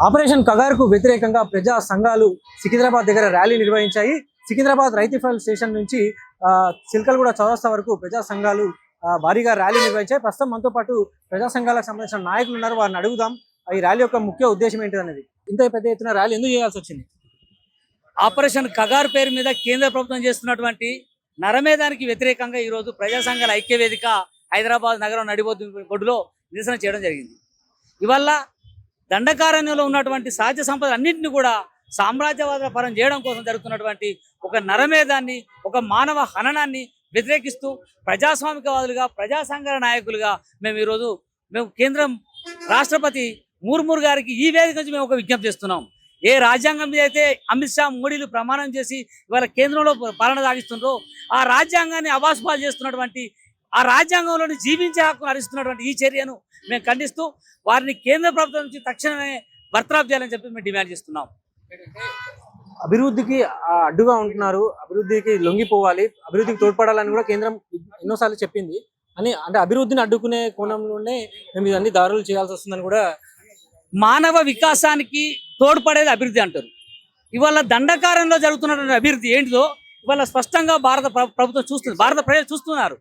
Operation కగార్కు వ్యతిరేకంగా ప్రజా సంఘాలు సికింద్రాబాద్ దగ్గర ర్యాలీ నిర్వహించాయి. సికింద్రాబాద్ రైతుఫల్ స్టేషన్ నుంచి సిల్కల్గూడ చౌరస్తా వరకు ప్రజా సంఘాలు భారీగా ర్యాలీ నిర్వహించాయి. ప్రస్తుతం మనతో పాటు ప్రజా సంఘాలకు సంబంధించిన నాయకులు ఉన్నారు. వారిని అడుగుదాం ఈ ర్యాలీ యొక్క ముఖ్య ఉద్దేశం ఏంటిదనేది. ఇంత పెద్ద ఎత్తున ర్యాలీ ఎందుకు చేయాల్సి వచ్చింది? ఆపరేషన్ కగార్ పేరు మీద కేంద్ర ప్రభుత్వం చేస్తున్నటువంటి నరమేధానికి వ్యతిరేకంగా ఈరోజు ప్రజా సంఘాల ఐక్యవేదిక హైదరాబాద్ నగరం నడిబొడ్డులో నిరసన చేయడం జరిగింది. ఇవల్ల దండకారణ్యంలో ఉన్నటువంటి సహజ సంపద అన్నింటినీ కూడా సామ్రాజ్యవాద పరం చేయడం కోసం జరుగుతున్నటువంటి ఒక నరమేధాన్ని, ఒక మానవ హననాన్ని వ్యతిరేకిస్తూ ప్రజాస్వామికవాదులుగా, ప్రజా సంఘాల నాయకులుగా మేము కేంద్రం రాష్ట్రపతి ముర్ము గారికి ఈ వేదిక నుంచి మేము ఒక విజ్ఞప్తి చేస్తున్నాం. ఏ రాజ్యాంగం మీద అయితే అమిత్ షా, మోడీలు ప్రమాణం చేసి ఇవాళ కేంద్రంలో పాలన సాగిస్తుండ్రో ఆ రాజ్యాంగాన్ని అవాస్పాలు చేస్తున్నటువంటి, ఆ రాజ్యాంగంలోని జీవించే హక్కును హరిస్తున్నటువంటి ఈ చర్యను మేము ఖండిస్తూ వారిని కేంద్ర ప్రభుత్వం నుంచి తక్షణమే బర్తరఫ్ చేయాలని చెప్పి మేము డిమాండ్ చేస్తున్నాం. అభివృద్ధికి అడ్డుగా ఉంటున్నారు, అభివృద్ధికి లొంగిపోవాలి, అభివృద్ధికి తోడ్పడాలని కూడా కేంద్రం ఎన్నోసార్లు చెప్పింది అని, అంటే అభివృద్ధిని అడ్డుకునే కోణంలోనే మేము ఇవన్నీ దారులు చేయాల్సి వస్తుందని కూడా. మానవ వికాసానికి తోడ్పడేది అభివృద్ధి అంటారు. ఇవాళ దండకారంలో జరుగుతున్నటువంటి అభివృద్ధి ఏంటిదో ఇవాళ స్పష్టంగా భారత ప్రభుత్వం చూస్తుంది, భారత ప్రజలు చూస్తున్నారు.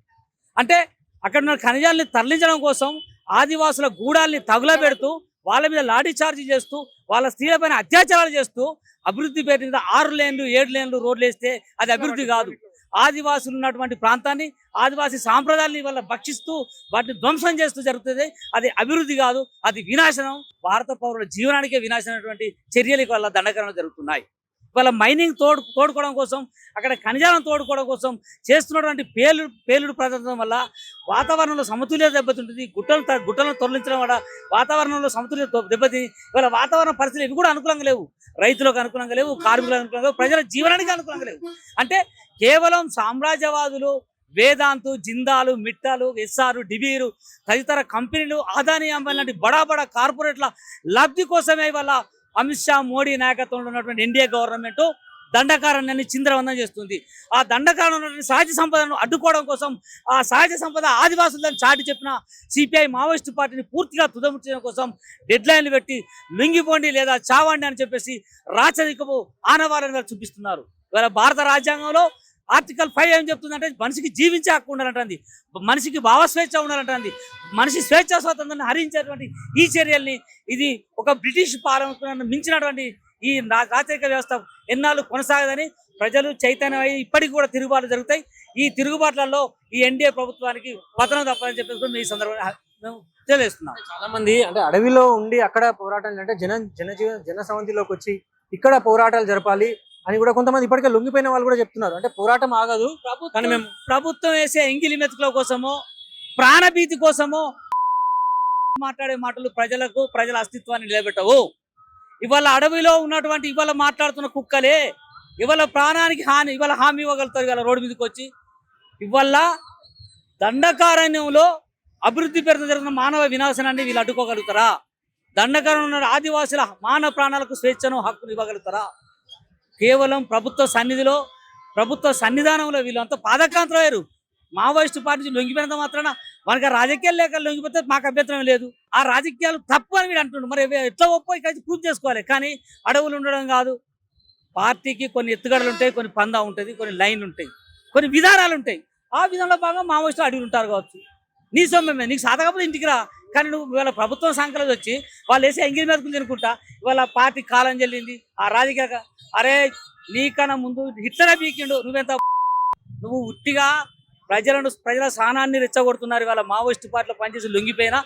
అంటే అక్కడ ఉన్న ఖనిజాలని తరలించడం కోసం ఆదివాసుల గూడాల్ని తగులబెడుతూ వాళ్ళ మీద లాఠీ చార్జీ చేస్తూ వాళ్ళ స్త్రీలపైన అత్యాచారాలు చేస్తూ అభివృద్ధి పేరు మీద 6 లేన్లు 7 లేన్లు రోడ్లు వేస్తే అది అభివృద్ధి కాదు. ఆదివాసులు ఉన్నటువంటి ప్రాంతాన్ని, ఆదివాసీ సాంప్రదాయాన్ని వల్ల భక్షిస్తూ వాటిని ధ్వంసం చేస్తూ జరుగుతుంది. అది అభివృద్ధి కాదు, అది వినాశనం. భారత పౌరుల జీవనానికే వినాశనమైనటువంటి చర్యలు వల్ల దండకరణ జరుగుతున్నాయి. ఇవాళ మైనింగ్ తోడుకోవడం కోసం, అక్కడ ఖనిజాలను తోడుకోవడం కోసం చేస్తున్నటువంటి పేలుడు ప్రదర్శన వల్ల వాతావరణంలో సమతుల్యత దెబ్బతింటుంది. గుట్టలను తొలగించడం వల్ల వాతావరణంలో సమతుల్యత దెబ్బతిని ఇవాళ వాతావరణ పరిస్థితులు ఇవి కూడా అనుకూలంగా లేవు. రైతులకు అనుకూలంగా లేవు, కార్మికులకు అనుకూలంగా లేవు, ప్రజల జీవనానికి అనుకూలంగా లేవు. అంటే కేవలం సామ్రాజ్యవాదులు, వేదాంతు, జిందాలు, మిట్టాలు, ఎస్ఆర్, డిబీరు తదితర కంపెనీలు, అదానీ, అంబానీ లాంటి బడా కార్పొరేట్ల లబ్ధి కోసమే ఇవాళ అమిత్ షా, మోడీ నాయకత్వంలో ఉన్నటువంటి ఎన్డీఏ గవర్నమెంట్ దండకారణ్యాన్ని చింద్రవందనం చేస్తుంది. ఆ దండకారణ్యం సహజ సంపదను అడ్డుకోవడం కోసం, ఆ సహజ సంపద ఆదివాసులను చాటి చెప్పిన సిపిఐ మావోయిస్టు పార్టీని పూర్తిగా తుదముట్టడం కోసం డెడ్ లైన్లు పెట్టి లొంగిపోండి లేదా చావండి అని చెప్పేసి రాచరికపు ఆనవాళ్ళని వాళ్ళు చూపిస్తున్నారు. ఇవాళ భారత రాజ్యాంగంలో ఆర్టికల్ 5 ఏం చెప్తుందంటే మనిషికి జీవించే హక్కు ఉండాలంటుంది, మనిషికి భావస్వేచ్ఛ ఉండాలంటుంది, మనిషి స్వేచ్ఛా స్వాతంత్రాన్ని హరించేటువంటి ఈ చర్యల్ని, ఇది ఒక బ్రిటిష్ పాలన మించినటువంటి ఈ రాచరిక వ్యవస్థ ఎన్నాళ్ళు కొనసాగదని ప్రజలు చైతన్యమై ఇప్పటికి కూడా తిరుగుబాట్లు జరుగుతాయి. ఈ తిరుగుబాట్లలో ఈ ఎన్డీఏ ప్రభుత్వానికి పతనం తప్పదని చెప్పేసి ఈ సందర్భంగా మేము తెలియజేస్తున్నాం. చాలా మంది అంటే అడవిలో ఉండి అక్కడ పోరాటాలు అంటే జన సమంతిలోకి వచ్చి ఇక్కడ పోరాటాలు జరపాలి అని కూడా కొంతమంది ఇప్పటికే లొంగిపోయిన వాళ్ళు కూడా చెప్తున్నారు. అంటే పోరాటం ఆగదు, కానీ మేము ప్రభుత్వం వేసే ఎంగిలి మెతుకుల కోసమో, ప్రాణభీతి కోసమో మాట్లాడే మాటలు ప్రజల అస్తిత్వాన్ని నిలబెట్టవు. ఇవాళ అడవిలో ఉన్నటువంటి ఇవాళ మాట్లాడుతున్న కుక్కలే ఇవాళ ప్రాణానికి హామీ ఇవ్వగలుగుతారు. ఇవాళ రోడ్డు మీదకి వచ్చి ఇవాళ దండకారణ్యంలో అభివృద్ధి పేరుతో జరుగుతున్న మానవ వినాశనాన్ని వీళ్ళు అడ్డుకోగలుగుతారా? దండకారణ్యంలో ఉన్న ఆదివాసుల మానవ ప్రాణాలకు స్వేచ్ఛను, హక్కును ఇవ్వగలుగుతారా? కేవలం ప్రభుత్వ సన్నిధానంలో వీళ్ళంతా పాదకాంతరయ్యారు. మావోయిస్టు పార్టీ లొంగిపోయినంత మాత్రాన మనకి రాజకీయాలు లేక లొంగిపోతే మాకు అభ్యంతరం లేదు. ఆ రాజకీయాలు తప్పు అని వీడు అంటుండ్రు. మరి ఎట్లా ఒప్పో ఇక్కడ ప్రూవ్ చేసుకోవాలి. కానీ అడవులు ఉండడం కాదు. పార్టీకి కొన్ని ఎత్తుగడలు ఉంటాయి, కొన్ని పందా ఉంటుంది, కొన్ని లైన్లు ఉంటాయి, కొన్ని విధానాలు ఉంటాయి. ఆ విధానంలో భాగంగా మావోయిస్టులు అడవులు ఉంటారు కావచ్చు. నీ సొమ్మే, నీకు సాధకపోతే ఇంటికి రా. కానీ నువ్వు ఇవాళ ప్రభుత్వం సంకలది వచ్చి వాళ్ళు వేసే ఎంగిలి మెతుకులు తినుకుంటా ఇవాళ పార్టీ కాలం చెల్లింది. ఆ రాజకీయ అరే నీకన్నా ముందు హిట్లరే పీకిండు, నువ్వు ఉట్టిగా ప్రజల స్థానాన్ని రెచ్చగొడుతున్నారు. ఇవాళ మావోయిస్టు పార్టీలో పనిచేసి లొంగిపోయిన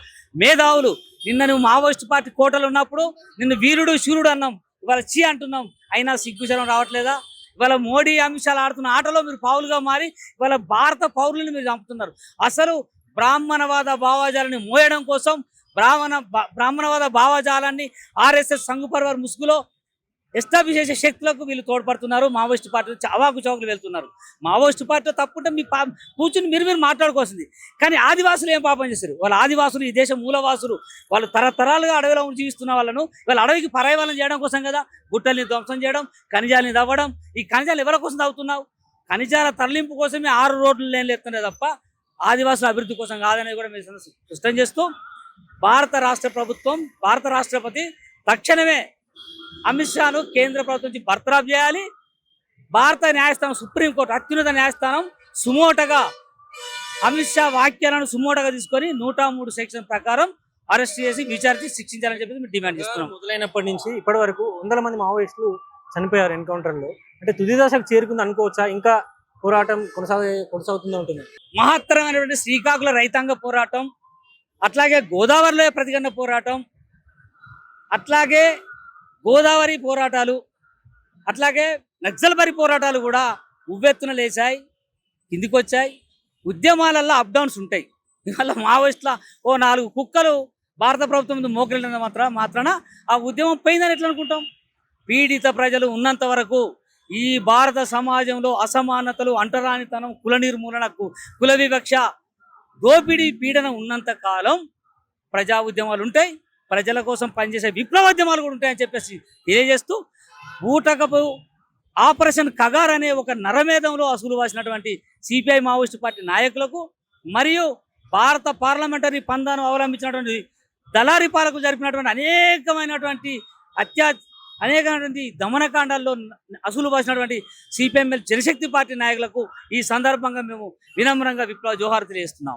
మేధావులు. నిన్న నువ్వు మావోయిస్టు పార్టీ కోటలు ఉన్నప్పుడు నిన్ను వీరుడు శూరుడు అన్నాం, ఇవాళ చీ అంటున్నాం. అయినా సిగ్గుశరం రావట్లేదా? ఇవాళ మోడీ అంశాలు ఆడుతున్న ఆటలో మీరు పావులుగా మారి ఇవాళ భారత పౌరులను మీరు చంపుతున్నారు. అసలు బ్రాహ్మణవాద భావజాలాన్ని మోయడం కోసం బ్రాహ్మణవాద భావజాలాన్ని ఆర్ఎస్ఎస్ సంఘ పరివార్ ముసుగులో ఎస్టాబ్లిష్ చేసే శక్తులకు వీళ్ళు తోడ్పడుతున్నారు. మావోయిస్టు పార్టీలు అవాకు చౌకులు వెళ్తున్నారు. మావోయిస్టు పార్టీలో తప్పుంటే మీ కూర్చుని మీరు మాట్లాడుకోవాల్సింది. కానీ ఆదివాసులు ఏం పాపం చేశారు? వాళ్ళ ఆదివాసులు ఈ దేశం మూలవాసులు. వాళ్ళు తరతరాలుగా అడవిలో జీవిస్తున్న వాళ్ళను వాళ్ళ అడవికి పరాయవాళ్ళని చేయడం కోసం కదా గుట్టల్ని ధ్వంసం చేయడం, ఖనిజాలని తవ్వడం. ఈ ఖనిజాలు ఎవరి కోసం తవ్వుతున్నావు? ఖనిజాల తరలింపు కోసమే 6 రోడ్లు లేన్లు ఎత్తున్నాయి తప్ప ఆదివాసుల అభివృద్ధి కోసం కాదనేది కూడా మీరు స్పష్టం చేస్తూ భారత రాష్ట్ర ప్రభుత్వం, భారత రాష్ట్రపతి తక్షణమే అమిత్ షాను కేంద్ర ప్రభుత్వం నుంచి బర్తరఫ్ చేయాలి. భారత న్యాయస్థానం, సుప్రీంకోర్టు అత్యున్నత న్యాయస్థానం సుమోటగా అమిత్ షా వ్యాఖ్యలను సుమోటగా తీసుకొని 103 సెక్షన్ ప్రకారం అరెస్ట్ చేసి విచారించి శిక్షించాలని చెప్పి మేము డిమాండ్ చేస్తున్నాం. మొదలైనప్పటి నుంచి ఇప్పటి వరకు వందల మంది మావోయిస్టులు చనిపోయారు ఎన్కౌంటర్లో. అంటే తుది దశకు చేరుకుంది అనుకోవచ్చా? ఇంకా పోరాటం కొనసాగుతూనే ఉంటుంది. మహత్తరమైనటువంటి శ్రీకాకుళ రైతాంగ పోరాటం, అట్లాగే గోదావరిలో ప్రతిఘటన పోరాటం, అట్లాగే గోదావరి పోరాటాలు, అట్లాగే నక్సల్బరి పోరాటాలు కూడా ఉవ్వెత్తున లేచాయి, కిందికి వచ్చాయి. ఉద్యమాలల్లో అప్ డౌన్స్ ఉంటాయి. ఇవాళ మావోయిస్టుల 4 కుక్కలు భారత ప్రభుత్వం ముందు మోకరిల్లిన మాత్రాన ఆ ఉద్యమం పోయిందని ఎట్లా అనుకుంటాం? పీడిత ప్రజలు ఉన్నంత వరకు ఈ భారత సమాజంలో అసమానతలు, అంటరానితనం, కుల నిర్మూలనకు, కుల వివక్ష, దోపిడీ, పీడన ఉన్నంత కాలం ప్రజా ఉద్యమాలు ఉంటాయి, ప్రజల కోసం పనిచేసే విప్లవోద్యమాలు కూడా ఉంటాయని చెప్పేసి తెలియజేస్తూ ఊటకపు ఆపరేషన్ కగార్ అనే ఒక నరమేధంలో అసలు వాసినటువంటి సిపిఐ మావోయిస్టు పార్టీ నాయకులకు మరియు భారత పార్లమెంటరీ పందాను అవలంబించినటువంటి దళారీ పాలకు జరిపినటువంటి అనేకమైనటువంటి దమనకాండాల్లో అసలు వాసినటువంటి సిపిఎంఎల్ జనశక్తి పార్టీ నాయకులకు ఈ సందర్భంగా మేము వినమ్రంగా విప్లవ జోహార్ తెలియజేస్తున్నాం.